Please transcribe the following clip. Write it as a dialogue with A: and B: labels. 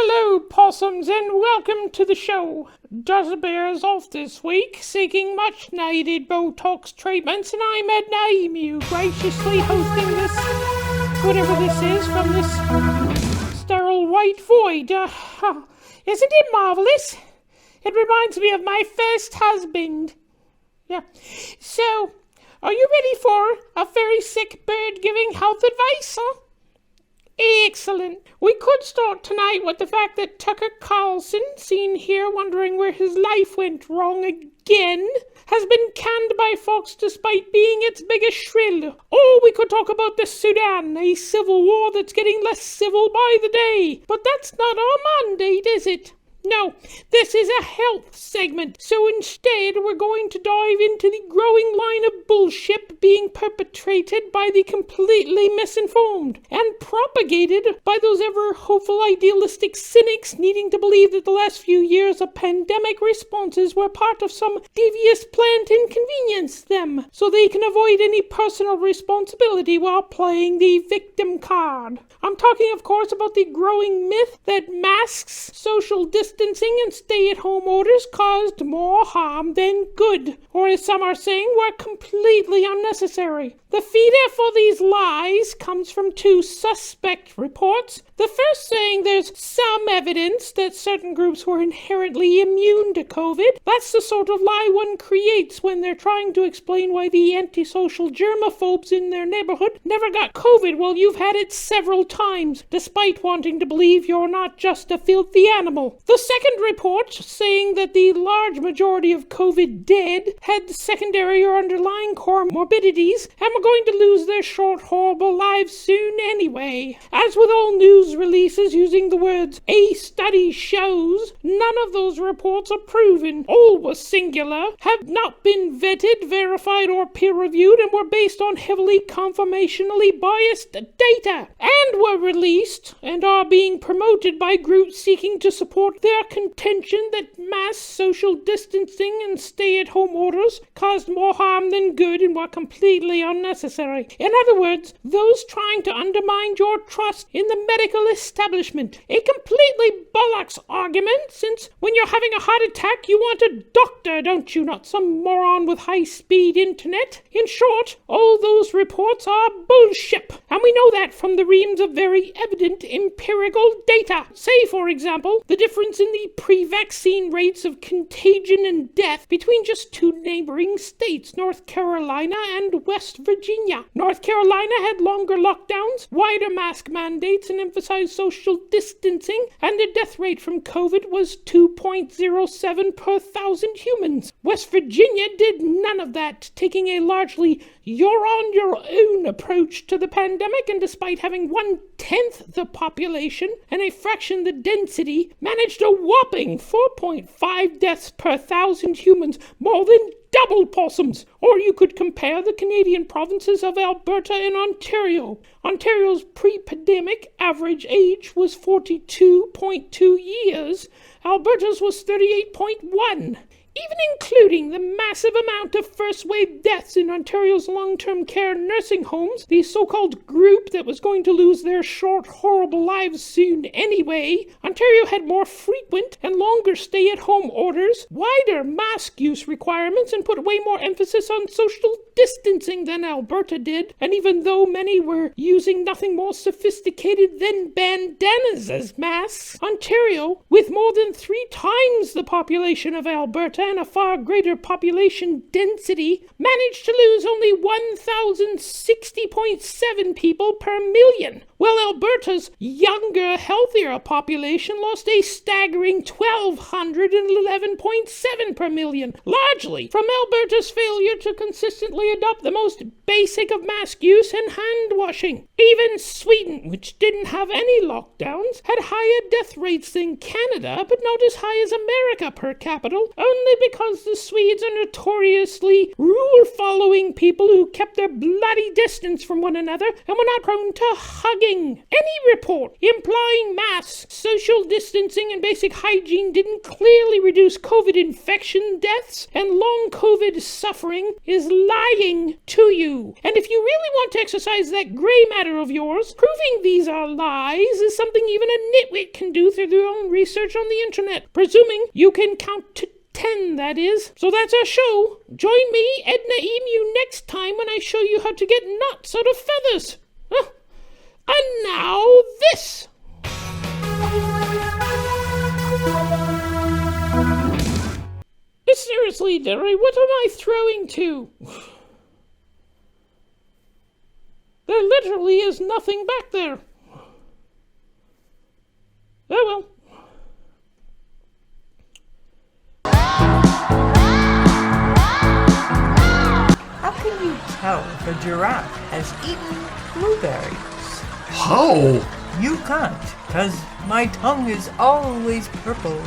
A: Hello, possums, and welcome to the show. DUZA BEAR is off this week, seeking much-needed Botox treatments, and I'm EDNA EMU, graciously hosting this, whatever this is, from this sterile white void. Isn't it marvelous? It reminds me of my first husband. Yeah. So, are you ready for a very sick bird giving health advice, huh? Excellent. We could start tonight with the fact that Tucker Carlson, seen here wondering where his life went wrong again, has been canned by Fox despite being its biggest shrill. Or we could talk about the Sudan, a civil war that's getting less civil by the day. But that's not our mandate, is it? No, this is a health segment, so instead we're going to dive into the growing line of bullshit being perpetrated by the completely misinformed and propagated by those ever-hopeful idealistic cynics needing to believe that the last few years of pandemic responses were part of some devious plan to inconvenience them, so they can avoid any personal responsibility while playing the victim card. I'm talking, of course, about the growing myth that masks, social distancing, and stay-at-home orders caused more harm than good, or as some are saying, were completely unnecessary. The feeder for these lies comes from two suspect reports. The first saying there's some evidence that certain groups were inherently immune to COVID. That's the sort of lie one creates when they're trying to explain why the antisocial germaphobes in their neighborhood never got COVID while you've had it several times, despite wanting to believe you're not just a filthy animal. The second report, saying that the large majority of COVID dead had secondary or underlying comorbidities and were going to lose their short, horrible lives soon anyway. As with all news releases using the words "a study shows," none of those reports are proven. All were singular, have not been vetted, verified, or peer-reviewed, and were based on heavily confirmationally biased data, and were released and are being promoted by groups seeking to support their contention that mass social distancing and stay-at-home orders caused more harm than good and were completely unnecessary. In other words, those trying to undermine your trust in the medical establishment. A completely bollocks argument, since when you're having a heart attack you want a doctor, don't you, not some moron with high-speed internet. In short, all those reports are bullshit, and we know that from the reams of very evident empirical data. Say, for example, the difference in the pre-vaccine rates of contagion and death between just two neighboring states, North Carolina and West Virginia. North Carolina had longer lockdowns, wider mask mandates, and emphasized social distancing, and the death rate from COVID was 2.07 per 1,000 humans. West Virginia did none of that, taking a largely you're-on-your-own approach to the pandemic, and despite having 1/10 the population and a fraction the density, managed a whopping 4.5 deaths per 1,000 humans, more than double possums. Or you could compare the Canadian provinces of Alberta and Ontario. Ontario's pre-pandemic average age was 42.2 years. Alberta's was 38.1. Even including the massive amount of first-wave deaths in Ontario's long-term care nursing homes, the so-called group that was going to lose their short, horrible lives soon anyway, Ontario had more frequent and longer stay-at-home orders, wider mask use requirements, and put way more emphasis on social distancing than Alberta did. And even though many were using nothing more sophisticated than bandanas as masks, Ontario, with more than 3 times the population of Alberta and a far greater population density, managed to lose only 1,060.7 people per million, while Alberta's younger, healthier population lost a staggering 1,211.7 per million, largely from Alberta's failure to consistently adopt the most basic of mask use and hand washing. Even Sweden, which didn't have any lockdowns, had higher death rates than Canada, but not as high as America per capita, only because the Swedes are notoriously rule-following people who kept their bloody distance from one another and were not prone to hugging. Any report implying mass social social distancing and basic hygiene didn't clearly reduce COVID infection deaths and long COVID suffering is lying to you. And if you really want to exercise that gray matter of yours, proving these are lies is something even a nitwit can do through their own research on the internet, presuming you can count to 10, that is. So that's our show. Join me, Edna EMU, next time when I show you how to get nuts out of feathers. And now this. Seriously, Derry, what am I throwing to? There literally is nothing back there. Oh well.
B: How can you tell if a giraffe has eaten blueberries?
C: How?
B: You can't, 'cause my tongue is always purple.